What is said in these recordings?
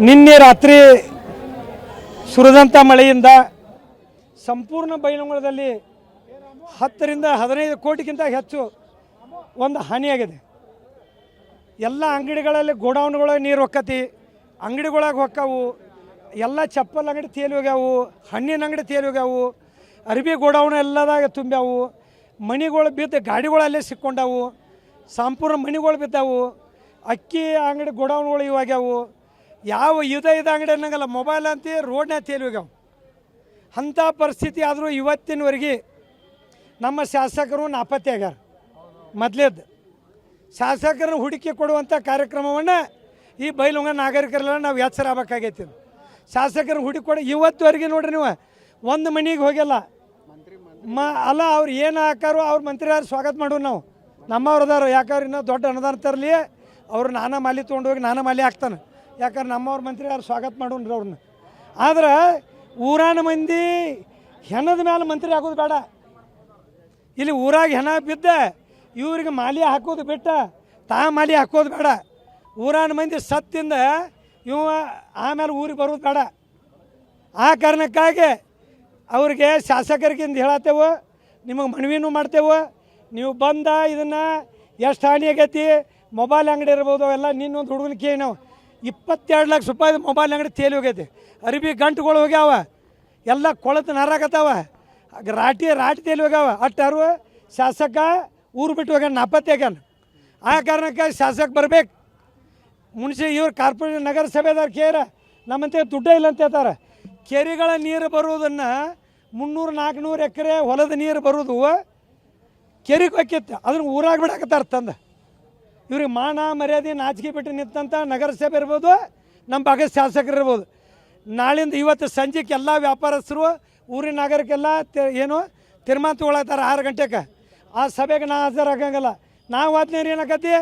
ನಿನ್ನೆ ರಾತ್ರಿ ಸುರಿದಂಥ ಮಳೆಯಿಂದ ಸಂಪೂರ್ಣ ಬೈಲಹೊಂಗಲದಲ್ಲಿ 10 ರಿಂದ 15 ಕೋಟಿಗಿಂತ ಹೆಚ್ಚು ಒಂದು ಹಾನಿಯಾಗಿದೆ. ಎಲ್ಲ ಅಂಗಡಿಗಳಲ್ಲಿ ಗೋಡೌನ್ಗಳ ನೀರು ಹೊಕ್ಕತಿ, ಅಂಗಡಿಗಳಾಗ ಹೊಕ್ಕವು, ಎಲ್ಲ ಚಪ್ಪಲ್ ಅಂಗಡಿ ತೇಲಿ ಹೋಗ್ಯಾವು, ಹಣ್ಣಿನ ಅಂಗಡಿ ತೇಲಿ ಹೋಗ್ಯಾವು, ಅರಿಬಿ ಗೋಡೌನ್ ಎಲ್ಲದಾಗ ತುಂಬ್ಯಾವು, ಮಣಿಗಳು ಬಿದ್ದು ಗಾಡಿಗಳಲ್ಲೇ ಸಿಕ್ಕೊಂಡವು, ಸಂಪೂರ್ಣ ಮಣಿಗಳು ಬಿದ್ದಾವು, ಅಕ್ಕಿ ಅಂಗಡಿ ಗೋಡೌನ್ಗಳು ಇವಾಗ್ಯಾವು, ಯಾವ ಇದ ಅಂಗಡಿ ಅನ್ನಂಗಲ್ಲ ಮೊಬೈಲ್ ಅಂತ ರೋಡ್ನಾಗ ತೇಲಿ ಹೋಗ್ಯಾವು. ಅಂಥ ಪರಿಸ್ಥಿತಿ ಆದರೂ ಇವತ್ತಿನವರೆಗೆ ನಮ್ಮ ಶಾಸಕರು ನಾಪತ್ತೆ ಆಗ್ಯಾರ. ಮೊದಲೇದ್ದು ಶಾಸಕರನ್ನು ಹುಡುಕಿ ಕೊಡುವಂಥ ಕಾರ್ಯಕ್ರಮವನ್ನು ಈ ಬೈಲಹೊಂಗಲ ನಾಗರಿಕರೆಲ್ಲ ನಾವು ಎಚ್ಚರ ಆಗಬೇಕಾಗೈತಿ. ಶಾಸಕರನ್ನು ಹುಡುಕಿ ಇವತ್ತುವರೆಗೆ ನೋಡ್ರಿ ನೀವು ಒಂದು ಮನೆಗೆ ಹೋಗಿಲ್ಲ. ಅಲ್ಲ ಅವ್ರು ಏನು ಹಾಕಾರೋ ಅವ್ರ ಮಂತ್ರಿ ಯಾರು ಸ್ವಾಗತ ಮಾಡೋರು ನಾವು ನಮ್ಮವ್ರದಾರು. ಯಾಕಂದ್ರೆ ಇನ್ನೂ ದೊಡ್ಡ ಅನುದಾನ ತರಲಿ ಅವರು ನಾನಾ ಮಾಲಿ ತೊಗೊಂಡೋಗಿ ನಾನಾ ಮಾಲಿ ಹಾಕ್ತಾನೆ. ಯಾಕಂದ್ರೆ ನಮ್ಮವ್ರ ಮಂತ್ರಿ ಯಾರು ಸ್ವಾಗತ ಮಾಡೋನ್ರಿ ಅವ್ರನ್ನ. ಆದ್ರೆ ಊರಾನ ಮಂದಿ ಹೆಣದ ಮೇಲೆ ಮಂತ್ರಿ ಆಗೋದು ಬೇಡ. ಇಲ್ಲಿ ಊರಾಗ ಹೆಣ ಬಿದ್ದ ಇವ್ರಿಗೆ ಮಾಲಿ ಹಾಕೋದು ಬಿಟ್ಟ ಮಾಲಿ ಹಾಕೋದು ಬೇಡ. ಊರಾನ ಮಂದಿ ಸತ್ತಿಂದ ಇವ ಆಮೇಲೆ ಊರಿಗೆ ಬರೋದು ಬೇಡ. ಆ ಕಾರಣಕ್ಕಾಗಿ ಅವ್ರಿಗೆ ಶಾಸಕರಿಗಿಂದ ಹೇಳತ್ತೇವೆ, ನಿಮಗೆ ಮನವಿನೂ ಮಾಡ್ತೇವೆ. ನೀವು ಬಂದ ಇದನ್ನು ಎಷ್ಟು ಹಾನಿ ಆಗೈತಿ, ಮೊಬೈಲ್ ಅಂಗಡಿ ಇರ್ಬೋದು ಅವೆಲ್ಲ ನಿನ್ನೊಂದು ಹುಡುಗನ ಕೇಳಿ ನಾವು 22 ಲಕ್ಷ ರೂಪಾಯಿ ಮೊಬೈಲ್ ಅಂಗಡಿ ತೇಲಿ ಹೋಗೈತಿ, ಅರಿಬಿ ಗಂಟುಗಳು ಹೋಗ್ಯಾವ, ಎಲ್ಲ ಕೊಳತು ನಾರಾಕತ್ತಾವ, ರಾಟಿ ತೇಲಿ ಹೋಗ್ಯಾವ. ಅಟ್ಟಾರು ಶಾಸಕ ಊರು ಬಿಟ್ಟು ಹೋಗ್ಯಾನ, ನಾಪತ್ತೆ ಆಗ್ಯಾನ. ಆ ಕಾರಣಕ್ಕೆ ಶಾಸಕ ಬರ್ಬೇಕು. ಇವ್ರು ಕಾರ್ಪೊರೇಷನ್ ನಗರಸಭೆದವ್ರು ಕೇರ ನಮ್ಮಂತೆ ದುಡ್ಡ ಇಲ್ಲ ಅಂತ ಹೇಳ್ತಾರೆ. ಕೆರೆಗಳ ನೀರು ಬರುವುದನ್ನು 300-400 ಎಕರೆ ಹೊಲದ ನೀರು ಬರೋದು ಕೆರೆಗೆ ಹೋಗಿತ್ತು, ಅದನ್ನು ಊರಾಗ ಬಿಡಾಕತ್ತಾರೆ ತಂದು. ಇವ್ರಿಗೆ ಮಾನ ಮರ್ಯಾದೆ ನಾಚಿಕೆ ಬಿಟ್ಟು ನಿಂತಂಥ ನಗರಸಭೆ ಇರ್ಬೋದು, ನಮ್ಮ ಭಾಗದ ಶಾಸಕರು ಇರ್ಬೋದು. ನಾಳಿಂದ ಇವತ್ತು ಸಂಜೆಗೆ ಎಲ್ಲ ವ್ಯಾಪಾರಸ್ಥರು ಊರಿನ ನಾಗರಿಕೆಲ್ಲ ಏನು ತೀರ್ಮಾನ ತೊಗೊಳತ್ತಾರೆ 6 ಗಂಟೆಗೆ. ಆ ಸಭೆಗೆ ನಾ ಹಾಜರಾಗಂಗಿಲ್ಲ. ನಾವು ಆದ್ನೇರು ಏನಾಕತಿ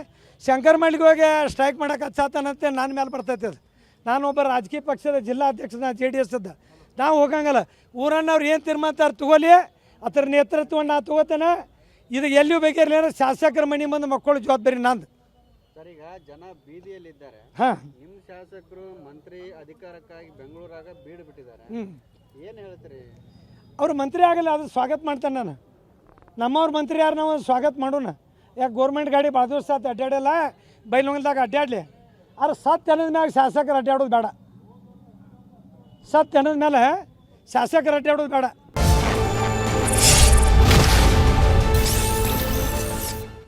ಶಂಕರ್ ಮಳ್ಳಿಗೆ ಹೋಗಿ ಸ್ಟ್ರೈಕ್ ಮಾಡೋಕೆ ಹಚ್ಚಾತಾನಂತೆ ನನ್ನ ಮೇಲೆ ಬರ್ತೈತೆ. ಅದು ನಾನೊಬ್ಬ ರಾಜಕೀಯ ಪಕ್ಷದ ಜಿಲ್ಲಾಧ್ಯಕ್ಷನ JDS ಅದ. ನಾವು ಹೋಗಂಗಲ್ಲ. ಊರನ್ನವ್ರು ಏನು ತೀರ್ಮಾನ ತಗೋಲಿ, ಅದರ ನೇತೃತ್ವವನ್ನು ನಾ ತಗೋತೇನೆ. ಇದು ಎಲ್ಲಿಯೂ ಬೇಕಾಗಿರಲಿ ಅಂದ್ರೆ ಶಾಸಕರ ಮನೆ ಮುಂದೆ ಮಕ್ಕಳು ಜವಾಬ್ದಾರಿ ನಂದು. ಸರ್, ಈಗ ಜನ ಬೀದಿಯಲ್ಲಿದ್ದಾರೆ. ನಿಮ್ಮ ಶಾಸಕರು ಮಂತ್ರಿ ಅಧಿಕಾರಕ್ಕಾಗಿ ಬೆಂಗಳೂರಾಗ ಬೀಡು ಬಿಟ್ಟಿದ್ದಾರೆ, ಏನು ಹೇಳ್ತೀರಿ? ಅವ್ರು ಮಂತ್ರಿ ಆಗಲ್ಲ, ಅದು ಸ್ವಾಗತ ಮಾಡ್ತಾನೆ ನಾನು. ನಮ್ಮವ್ರ ಮಂತ್ರಿ ಯಾರು ನಾವು ಸ್ವಾಗತ ಮಾಡೋಣ. ಯಾಕೆ ಗೋರ್ಮೆಂಟ್ ಗಾಡಿ ಭಾಳ ದಿವಸ ಆತು ಅಡ್ಡಾಡಿಲ್ಲ, ಬೈಲಹೊಂಗಲದಾಗ ಅಡ್ಡಾಡಲಿ. ಆದ್ರೆ ಸತ್ತು ಅನ್ನೋದ ಮ್ಯಾಗ ಶಾಸಕರು ಅಡ್ಡಾಡೋದು ಬೇಡ. ಸತ್ತು ಅನ್ನೋದ ಮೇಲೆ ಶಾಸಕರು ಅಡ್ಡಾಡೋದು ಬೇಡ.